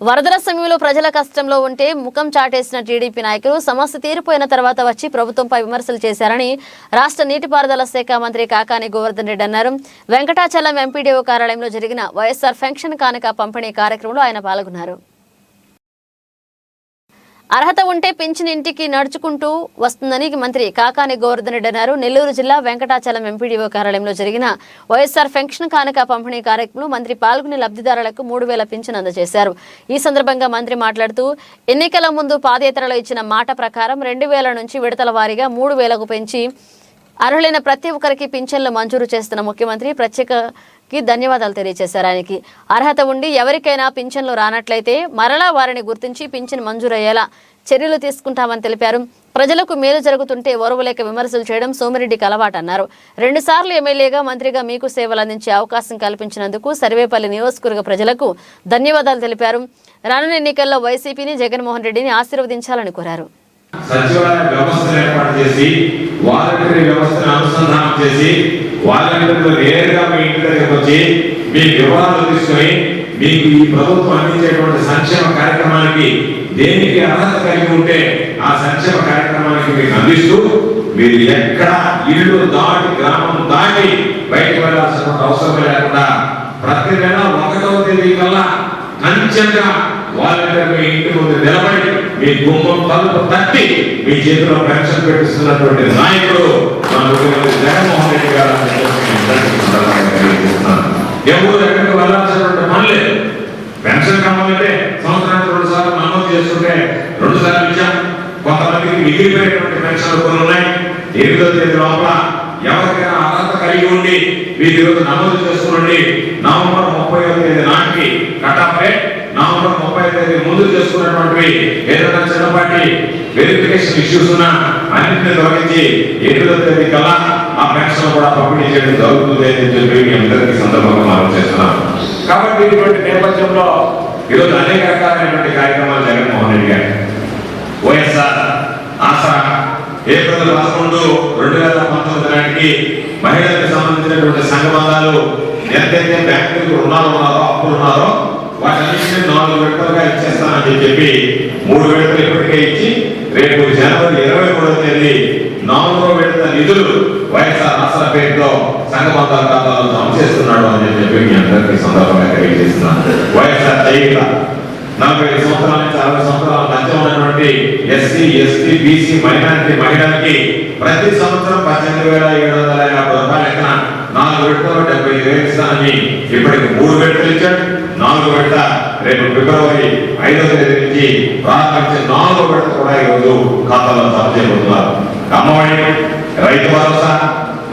వరదల సమయంలో ప్రజల కష్టంలో ఉంటే ముఖం చాటేసిన టీడీపీ నాయకులు సమస్య తీరిపోయిన తర్వాత వచ్చి ప్రభుత్వంపై విమర్శలు చేశారని రాష్ట్ర నీటిపారుదల శాఖ మంత్రి కాకాని గోవర్ధన్ రెడ్డి అన్నారు. వెంకటాచలం ఎంపీడీఓ కార్యాలయంలో జరిగిన వైఎస్ఆర్ పెన్షన్ కానుక పంపిణీ కార్యక్రమంలో ఆయన పాల్గొన్నారు. అర్హత ఉంటే పింఛన్ ఇంటికి నడుచుకుంటూ వస్తుందని మంత్రి కాకాని గోవర్ధన్ రెడ్డి అన్నారు. నెల్లూరు జిల్లా వెంకటాచలం ఎంపీడీఓ కార్యాలయంలో జరిగిన వైఎస్ఆర్ పెన్షన్ కానుక పంపిణీ కార్యక్రమంలో మంత్రి పాల్గొని లబ్ధిదారులకు 3,000 పింఛన్ అందజేశారు. ఈ సందర్భంగా మంత్రి మాట్లాడుతూ ఎన్నికల ముందు పాదయాత్రలో ఇచ్చిన మాట ప్రకారం 2,000 నుంచి విడతల వారీగా 3,000కు పెంచి అర్హులైన ప్రతి ఒక్కరికి పింఛన్లు మంజూరు చేస్తున్న ముఖ్యమంత్రి ప్రత్యేకకి ధన్యవాదాలు తెలియజేశారు. ఆయనకి అర్హత ఉండి ఎవరికైనా పింఛన్లు రానట్లయితే మరలా వారిని గుర్తించి పింఛన్ మంజూరయ్యేలా చర్యలు తీసుకుంటామని తెలిపారు. ప్రజలకు మేలు జరుగుతుంటే ఓర్వలేక విమర్శలు చేయడం సోమిరెడ్డికి అలవాటన్నారు. 2 సార్లు ఎమ్మెల్యేగా మంత్రిగా మీకు సేవలు అందించే అవకాశం కల్పించినందుకు సర్వేపల్లి నియోజకవర్గ ప్రజలకు ధన్యవాదాలు తెలిపారు. రానున్న ఎన్నికల్లో వైసీపీని జగన్మోహన్ రెడ్డిని ఆశీర్వదించాలని కోరారు. సచివాలయ వ్యవస్థను ఏర్పాటు చేసి వాలంటరీ వ్యవస్థను అనుసంధానం చేసి వాలంటీర్లు నేరుగా మీ ఇంటి దగ్గరకు వచ్చి మీ వివరాలు తీసుకొని మీకు ఈ ప్రభుత్వం అందించేటువంటి సంక్షేమ కార్యక్రమానికి దేనికి అర్హత కలిగి ఉంటే ఆ సంక్షేమ కార్యక్రమానికి మీకు అందిస్తూ మీరు ఎక్కడ ఇల్లు దాటి గ్రామం దాటి బయటకు వెళ్లాల్సిన అవసరం లేకుండా ప్రతి నెల 1వ తేదీ కల్లా కంచెంగా వాలంటీర్ మీ ఇంటి ముందు నిలబడి మీ గుమ్మం తలుపు తట్టి మీ చేతిలో పెన్షన్ పెట్టిస్తున్నటువంటి నాయకుడు మన ముఖ్యమంత్రి జగన్మోహన్ రెడ్డి గారు. ఎవరు ఎక్కడికి వెళ్ళాల్సినటువంటి పనులే. పెన్షన్ కావాలంటే సంవత్సరానికి 2 సార్లు నమోదు చేసుకుంటే 2 సార్లు ఇచ్చాం. కొంతమందికి మిగిలిపోయినటువంటి పెన్షన్లు కొన్ని ఉన్నాయి. 8వ తేదీ లోపల ఎవరికైనా అర్హత కలిగి ఉండి మీరు ఈరోజు నమోదు చేసుకోండి. నవంబర్ 30వ తేదీ నాటికి కటాఫ్ డేట్. నవంబర్ 30వ తేదీ ముందు చేసుకున్నటువంటి ఏదైనా చిన్నపాటి వెరిఫికేషన్ ఇష్యూస్ ఉన్నా అన్నింటినీ తొలగించి 8వ తేదీ కల్లా ఆ పెన్షన్ కూడా పంపిణీ చేయడం జరుగుతుంది అని చెప్పి మీ అందరికీ సందర్భంగా మనం చేస్తున్నాం. కాబట్టి ఇటువంటి నేపథ్యంలో ఈరోజు అనేక రకాలైనటువంటి కార్యక్రమాలు జగన్మోహన్ రెడ్డి గారు వైఎస్ఆర్ ఆసరా ఏప్రిల్ 11, 2019 నాటికి మహిళలకు సంబంధించినటువంటి సంఘబంధాలు ఎంతైతే బ్యాంకులకు రుణాలు ఉన్నారో అప్పులు ఉన్నారో వాటన్నింటినీ 4 విడతలుగా ఇచ్చేస్తానని చెప్పి 3 విడతలు ఇప్పటికే ఇచ్చి రేపు జనవరి 23వ తేదీ 4వ విడత నిధులు వైఎస్ఆర్ ఆసరా పేరుతో సంఘబంధాల ఖాతాలో జమ చేస్తున్నాడు అని చెప్పి మీ అందరికీ సందర్భంగా తెలియజేస్తున్నాను. వైఎస్ఆర్ చేయుత 45 సంవత్సరాల నుంచి 60 సంవత్సరాల మధ్య ఉన్నటువంటి ఎస్సీ, ఎస్టీ, బీసీ, మైనారిటీ మహిళలకి ప్రతి సంవత్సరం 18,750 రూపాయలు లెక్కన 4 విడతలు 75,000 ఇస్తానని ఇప్పటికి 3 విడతలు ఇచ్చాడు. 4వ విడత రేపు ఫిబ్రవరి 5వ తేదీ నుంచి ప్రారంభించి 4వ విడత కూడా ఈరోజు ఖాతాలో జమ చేయబోతున్నారు. అమ్మఒడి, రైతు భరోసా,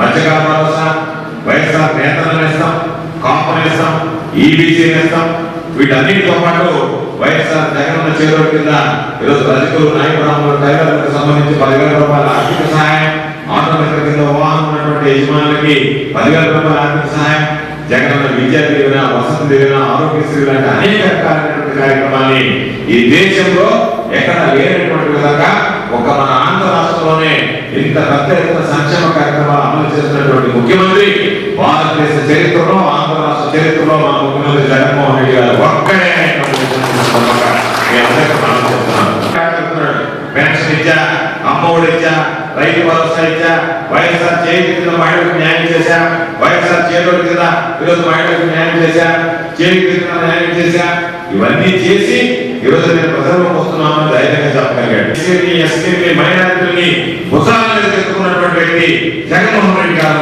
మత్స్యకార భరోసా, వైఎస్ఆర్ నేతలను ఇస్తాం, కాంపన్ ఇస్తాం, ఈబీసీ ఇస్తాం. వీటన్నిటితో పాటు వైఎస్ఆర్ జగనన్న చేరువ కింద ఈరోజు రజకులు, నాయకురాములు, టైలర్లకు సంబంధించి 10,000 రూపాయల ఆర్థిక సహాయం, ఆటోమేటర్ కింద వాహనం ఉన్నటువంటి యజమానులకి 10,000 రూపాయల ఆర్థిక సహాయం, జగనన్న విద్యా దీవెన, వసతి దీవెన, ఆరోగ్యశ్రీ లాంటి అనేక రకాలైనటువంటి కార్యక్రమాన్ని ఈ దేశంలో ఎక్కడ లేనటువంటి విధంగా ఒక మన ఆంధ్ర రాష్ట్రంలోనే ఇంత పెద్ద ఎత్తున సంక్షేమ కార్యక్రమాలు అమలు చేస్తున్నటువంటి ముఖ్యమంత్రి భారతదేశ చరిత్రలో, ఆంధ్ర రాష్ట్ర చరిత్రలో మన ముఖ్యమంత్రి జగన్మోహన్ రెడ్డి గారు ఒక్కడే. పెన్షన్ ఇచ్చా, అమ్మఒడి ఇచ్చా, రైతు భరోసా ఇచ్చా, వైఎస్ఆర్ చేతి కింద మహిళలకు న్యాయం చేశా, వైఎస్ఆర్ చేతుల కింద ఈరోజు మహిళలకు న్యాయం చేశా, చేతి కింద న్యాయం చేశా. ఇవన్నీ చేసి ఈరోజు నేను ప్రజలకు వస్తున్నామని ధైర్యంగా చెప్పగలిగాడు. ఎస్సీని, మైనారిటీని భుజాల మీద తెచ్చుకున్నటువంటి వ్యక్తి జగన్మోహన్ రెడ్డి గారు.